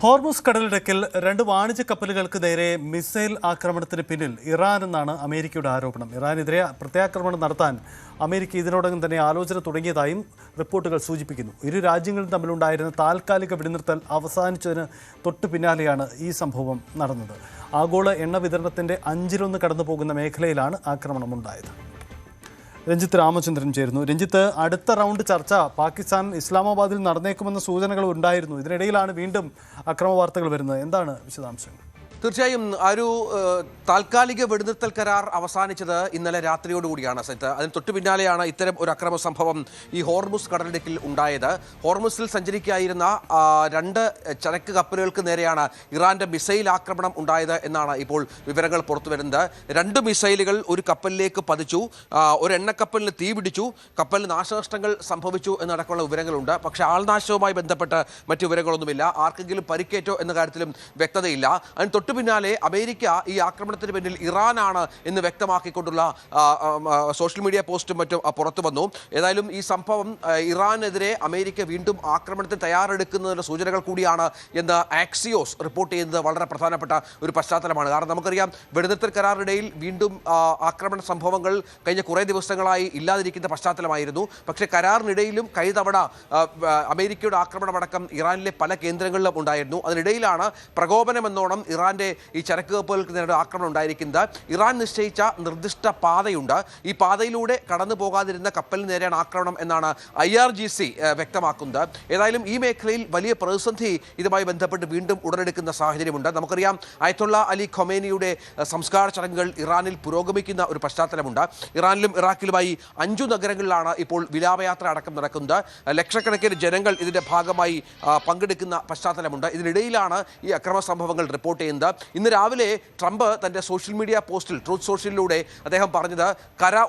Hormuz കടലിടുക്കിൽ രണ്ട് വാണിജ്യ കപ്പലുകൾക്ക് നേരെ മിസൈൽ ആക്രമണത്തിന് പിന്നിൽ ഇറാൻ എന്നാണ് അമേരിക്കയുടെ ആരോപണം. ഇറാനെതിരെ പ്രത്യാക്രമണം നടത്താൻ അമേരിക്ക ഇതിനോടകം തന്നെ ആലോചന തുടങ്ങിയതായും റിപ്പോർട്ടുകൾ സൂചിപ്പിക്കുന്നു. ഇരു രാജ്യങ്ങളും തമ്മിലുണ്ടായിരുന്ന താൽക്കാലിക വെടിനിർത്തൽ അവസാനിച്ചതിന് തൊട്ടു പിന്നാലെയാണ് ഈ സംഭവം നടന്നത്. ആഗോള എണ്ണ വിതരണത്തിന്റെ 1/5 കടന്നു പോകുന്ന മേഖലയിലാണ് ആക്രമണമുണ്ടായത്. രഞ്ജിത്ത് രാമചന്ദ്രൻ ചേരുന്നു. രഞ്ജിത്ത്, അടുത്ത റൗണ്ട് ചർച്ച പാകിസ്ഥാൻ ഇസ്ലാമാബാദിൽ നടന്നേക്കുമെന്ന സൂചനകൾ ഉണ്ടായിരുന്നു. ഇതിനിടയിലാണ് വീണ്ടും അക്രമ വാർത്തകൾ വരുന്നത്. എന്താണ് വിശദാംശങ്ങൾ? തീർച്ചയായും ഒരു താൽക്കാലിക വെടിനിർത്തൽ കരാർ അവസാനിച്ചത് ഇന്നലെ രാത്രിയോടുകൂടിയാണ് സൈത്ത്. അതിന് തൊട്ടു പിന്നാലെയാണ് ഇത്തരം ഒരു അക്രമ സംഭവം ഈ ഹോർമുസ് കടലിടുക്കിൽ ഉണ്ടായത്. ഹോർമുസിൽ സഞ്ചരിക്കായിരുന്ന 2 ചരക്ക് കപ്പലുകൾക്ക് നേരെയാണ് ഇറാന്റെ മിസൈൽ ആക്രമണം ഉണ്ടായത് എന്നാണ് ഇപ്പോൾ വിവരങ്ങൾ പുറത്തുവരുന്നത്. 2 മിസൈലുകൾ ഒരു കപ്പലിലേക്ക് പതിച്ചു, ഒരു എണ്ണക്കപ്പലിന് തീ പിടിച്ചു, കപ്പലിന് നാശനഷ്ടങ്ങൾ സംഭവിച്ചു എന്നടക്കമുള്ള വിവരങ്ങളുണ്ട്. പക്ഷേ ആൾനാശവുമായി ബന്ധപ്പെട്ട് മറ്റു വിവരങ്ങളൊന്നുമില്ല. ആർക്കെങ്കിലും പരിക്കേറ്റോ എന്ന കാര്യത്തിലും വ്യക്തതയില്ല. അതിന് തൊട്ടു പിന്നാലെ അമേരിക്ക ഈ ആക്രമണത്തിന് പിന്നിൽ ഇറാനാണ് എന്ന് വ്യക്തമാക്കിക്കൊണ്ടുള്ള സോഷ്യൽ മീഡിയ പോസ്റ്റും മറ്റും പുറത്തു വന്നു. ഏതായാലും ഈ സംഭവം ഇറാനെതിരെ അമേരിക്ക വീണ്ടും ആക്രമണത്തിന് തയ്യാറെടുക്കുന്നതിൻ്റെ സൂചനകൾ കൂടിയാണ് എന്ന് ആക്സിയോസ് റിപ്പോർട്ട് ചെയ്യുന്നത് വളരെ പ്രധാനപ്പെട്ട ഒരു പശ്ചാത്തലമാണ്. കാരണം നമുക്കറിയാം, വെടിനിർത്തൽ കരാറിനിടയിൽ വീണ്ടും ആക്രമണ സംഭവങ്ങൾ കഴിഞ്ഞ കുറേ ദിവസങ്ങളായി ഇല്ലാതിരിക്കുന്ന പശ്ചാത്തലമായിരുന്നു. പക്ഷേ കരാറിനിടയിലും കഴിഞ്ഞ തവണ അമേരിക്കയുടെ ആക്രമണമടക്കം ഇറാനിലെ പല കേന്ദ്രങ്ങളിലും ഉണ്ടായിരുന്നു. അതിനിടയിലാണ് പ്രകോപനമെന്നോണം ഇറാന്റെ ഈ ചരക്ക് കപ്പലുകൾക്ക് നേരെ ആക്രമണം ഉണ്ടായിരിക്കുന്നത്. ഇറാൻ നിശ്ചയിച്ച നിർദ്ദിഷ്ട പാതയുണ്ട്. ഈ പാതയിലൂടെ കടന്നു പോകാതിരുന്ന കപ്പലിന് നേരെയാണ് ആക്രമണം എന്നാണ് IRGC വ്യക്തമാക്കുന്നത്. ഏതായാലും ഈ മേഖലയിൽ വലിയ പ്രതിസന്ധി ഇതുമായി ബന്ധപ്പെട്ട് വീണ്ടും ഉടലെടുക്കുന്ന സാഹചര്യമുണ്ട്. നമുക്കറിയാം, അയത്തുള്ള അലി ഖൊമേനിയുടെ സംസ്കാര ചടങ്ങുകൾ ഇറാനിൽ പുരോഗമിക്കുന്ന ഒരു പശ്ചാത്തലമുണ്ട്. ഇറാനിലും ഇറാഖിലുമായി 5 നഗരങ്ങളിലാണ് ഇപ്പോൾ വിലാപയാത്ര അടക്കം നടക്കുന്നത്. ലക്ഷക്കണക്കിന് ജനങ്ങൾ ഇതിന്റെ ഭാഗമായി പങ്കെടുക്കുന്ന പശ്ചാത്തലമുണ്ട്. ഇതിനിടയിലാണ് ഈ അക്രമ സംഭവങ്ങൾ റിപ്പോർട്ട് ചെയ്യുന്നത്. ഇന്ന് രാവിലെ ട്രംപ് തന്റെ സോഷ്യൽ മീഡിയ പോസ്റ്റിൽ ട്രൂത്ത് സോഷ്യലിലൂടെ അദ്ദേഹം പറഞ്ഞത്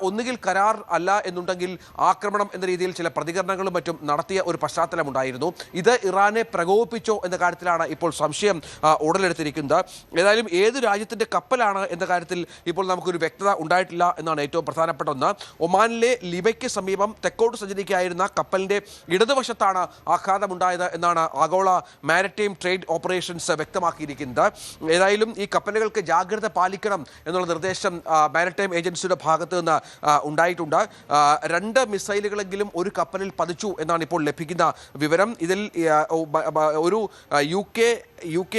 ഒന്നുകിൽ കരാർ അല്ല എന്നുണ്ടെങ്കിൽ ആക്രമണം എന്ന രീതിയിൽ ചില പ്രതികരണങ്ങളും മറ്റും നടത്തിയ ഒരു പശ്ചാത്തലമുണ്ടായിരുന്നു. ഇത് ഇറാനെ പ്രകോപിപ്പിച്ചോ എന്ന കാര്യത്തിലാണ് ഇപ്പോൾ സംശയം ഉടലെടുത്തിരിക്കുന്നത്. ഏതായാലും ഏത് രാജ്യത്തിന്റെ കപ്പലാണ് എന്ന കാര്യത്തിൽ ഇപ്പോൾ നമുക്കൊരു വ്യക്തത ഉണ്ടായിട്ടില്ല എന്നാണ് ഏറ്റവും പ്രധാനപ്പെട്ട ഒന്ന്. ഒമാനിലെ ലിബയ്ക്ക് സമീപം തെക്കോട്ട് സഞ്ചരിക്കായിരുന്ന കപ്പലിന്റെ ഇടതുവശത്താണ് ആഘാതമുണ്ടായത് എന്നാണ് ആഗോള മാരിടൈം ട്രേഡ് ഓപ്പറേഷൻസ് വ്യക്തമാക്കിയിരിക്കുന്നത്. ഏതായാലും ഈ കപ്പലുകൾക്ക് ജാഗ്രത പാലിക്കണം എന്നുള്ള നിർദ്ദേശം മാരിടൈം ഏജൻസിയുടെ ഭാഗത്ത് നിന്ന് ഉണ്ടായിട്ടുണ്ട്. 2 മിസൈലുകളെങ്കിലും ഒരു കപ്പലിൽ പതിച്ചു എന്നാണ് ഇപ്പോൾ ലഭിക്കുന്ന വിവരം. ഇതിൽ ഒരു UK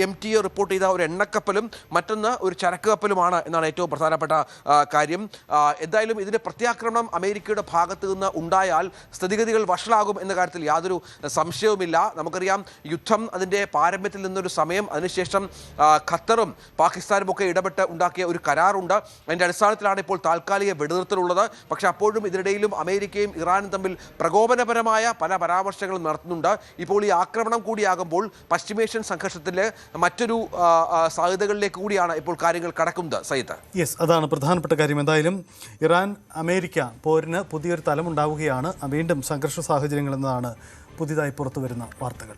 MTA റിപ്പോർട്ട് ചെയ്ത ഒരു എണ്ണക്കപ്പലും മറ്റൊന്ന് ഒരു ചരക്ക് കപ്പലുമാണ് എന്നാണ് ഏറ്റവും പ്രധാനപ്പെട്ട കാര്യം. എന്തായാലും ഇതിന് പ്രത്യാക്രമണം അമേരിക്കയുടെ ഭാഗത്ത് നിന്ന് ഉണ്ടായാൽ സ്ഥിതിഗതികൾ വഷളാകും എന്ന കാര്യത്തിൽ യാതൊരു സംശയവുമില്ല. നമുക്കറിയാം, യുദ്ധം അതിൻ്റെ പാരമ്യത്തിൽ നിന്നൊരു സമയം, അതിനുശേഷം ഖത്തറും പാകിസ്ഥാനും ഒക്കെ ഇടപെട്ട് ഉണ്ടാക്കിയ ഒരു കരാറുണ്ട്. അതിൻ്റെ അടിസ്ഥാനത്തിലാണ് ഇപ്പോൾ താൽക്കാലിക വെടിനിർത്തലുള്ളത്. പക്ഷേ അപ്പോഴും ഇതിനിടയിലും അമേരിക്കയും ഇറാനും തമ്മിൽ പ്രകോപനപരമായ പല പരാമർശങ്ങളും നടത്തുന്നുണ്ട്. ഇപ്പോൾ ഈ ആക്രമണം കൂടിയാകുമ്പോൾ പശ്ചിമേഷ്യൻ സംഘർഷത്തിലെ മറ്റൊരു സാധ്യതകളിലേക്ക് കൂടിയാണ് ഇപ്പോൾ കാര്യങ്ങൾ കടക്കുന്നത്. സയ്യിദ്, അതാണ് പ്രധാനപ്പെട്ട കാര്യം. എന്തായാലും ഇറാൻ അമേരിക്ക പോരിന് പുതിയൊരു തലമുണ്ടാവുകയാണ്. വീണ്ടും സംഘർഷ സാഹചര്യങ്ങൾ എന്നതാണ് പുതിയതായി പുറത്തുവരുന്ന വാർത്തകൾ.